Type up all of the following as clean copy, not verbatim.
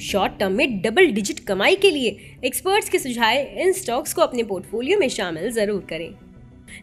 Short term में double digit कमाई के लिए एक्सपर्ट्स के सुझाए इन स्टॉक्स को अपने पोर्टफोलियो में शामिल जरूर करें।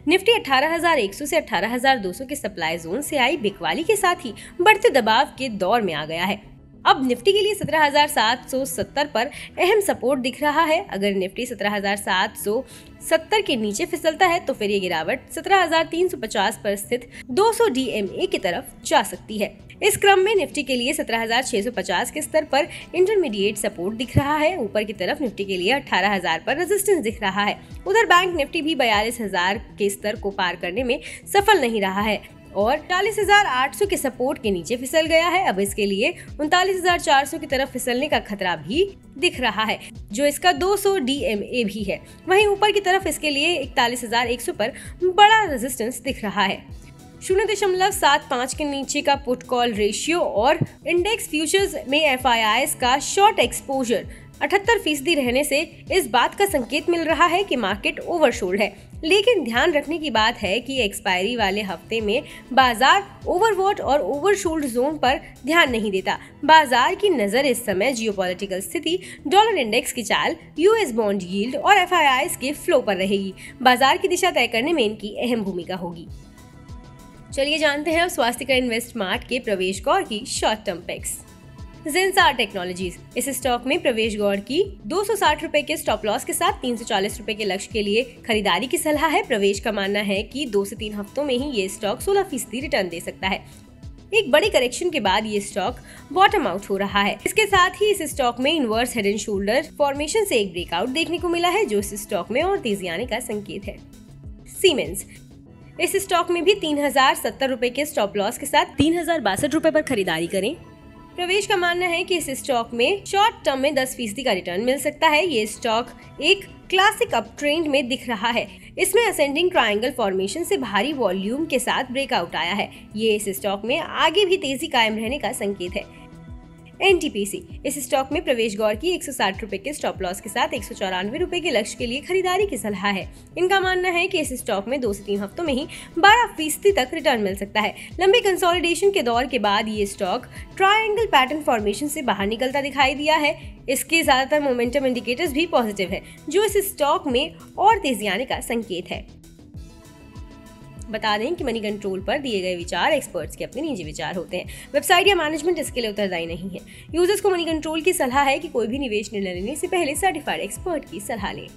निफ्टी 18,100 से 18,200 के सप्लाई जोन से आई बिकवाली के साथ ही बढ़ते दबाव के दौर में आ गया है। अब निफ्टी के लिए 17,770 पर अहम सपोर्ट दिख रहा है। अगर निफ्टी 17,770 के नीचे फिसलता है तो फिर ये गिरावट 17,350 पर स्थित 200 DMA की तरफ जा सकती है। इस क्रम में निफ्टी के लिए 17,650 के स्तर पर इंटरमीडिएट सपोर्ट दिख रहा है। ऊपर की तरफ निफ्टी के लिए 18,000 पर रेजिस्टेंस दिख रहा है। उधर बैंक निफ्टी भी 42,000 के स्तर को पार करने में सफल नहीं रहा है और 40,800 के सपोर्ट के नीचे फिसल गया है। अब इसके लिए 39,400 की तरफ फिसलने का खतरा भी दिख रहा है, जो इसका 200 DMA भी है। वहीं ऊपर की तरफ इसके लिए 41,100 पर बड़ा रेजिस्टेंस दिख रहा है। 0.75 के नीचे का पुट कॉल रेशियो और इंडेक्स फ्यूचर्स में FIIs का शॉर्ट एक्सपोजर 78% रहने से इस बात का संकेत मिल रहा है कि मार्केट ओवरसोल्ड है। लेकिन ध्यान रखने की बात है कि एक्सपायरी वाले हफ्ते में बाजार ओवरबॉट और ओवरसोल्ड जोन पर ध्यान नहीं देता। बाजार की नजर इस समय जियोपॉलिटिकल स्थिति, डॉलर इंडेक्स की चाल, US बॉन्ड यील्ड और FIIs के फ्लो पर रहेगी। बाजार की दिशा तय करने में इनकी अहम भूमिका होगी। चलिए जानते हैं अब स्वास्तिका इन्वेस्टमार्ट के प्रवेश गौड़ की short term picks. Zensar technologies, इस स्टॉक में प्रवेश गौड़ की 260 रुपए के स्टॉप लॉस के साथ 340 रुपए के लक्ष्य के लिए खरीदारी की सलाह है। प्रवेश का मानना है कि 2 से 3 हफ्तों में ही ये स्टॉक 16% रिटर्न दे सकता है। एक बड़ी करेक्शन के बाद ये स्टॉक बॉटम आउट हो रहा है। इसके साथ ही इस स्टॉक में inverse head and shoulder formation से एक ब्रेकआउट देखने को मिला है, जो इस स्टॉक में और तेजी आने का संकेत है। सीमेंस, इस स्टॉक में भी 3,070 रुपए के स्टॉप लॉस के साथ 3,062 रुपए पर खरीदारी करें। प्रवेश का मानना है कि इस स्टॉक में शॉर्ट टर्म में 10% का रिटर्न मिल सकता है। ये स्टॉक एक क्लासिक अप ट्रेंड में दिख रहा है। इसमें असेंडिंग ट्रायंगल फॉर्मेशन से भारी वॉल्यूम के साथ ब्रेकआउट आया है। ये इस स्टॉक में आगे भी तेजी कायम रहने का संकेत है। NTPC, इस स्टॉक में प्रवेश गौड़ की 160 रुपए के स्टॉप लॉस के साथ 194 रुपए के लक्ष्य के लिए खरीदारी की सलाह है। इनका मानना है कि इस स्टॉक में 2 से 3 हफ्तों में ही 12% तक रिटर्न मिल सकता है। लंबे कंसोलिडेशन के दौर के बाद ये स्टॉक ट्रायंगल पैटर्न फॉर्मेशन से बाहर निकलता दिखाई दिया है। इसके ज्यादातर मोमेंटम इंडिकेटर्स भी पॉजिटिव है, जो इस स्टॉक में और तेजी आने का संकेत है। बता दें कि मनी कंट्रोल पर दिए गए विचार एक्सपर्ट्स के अपने निजी विचार होते हैं। वेबसाइट या मैनेजमेंट इसके लिए उत्तरदायी नहीं है। यूजर्स को मनी कंट्रोल की सलाह है कि कोई भी निवेश निर्णय लेने से पहले सर्टिफाइड एक्सपर्ट की सलाह लें।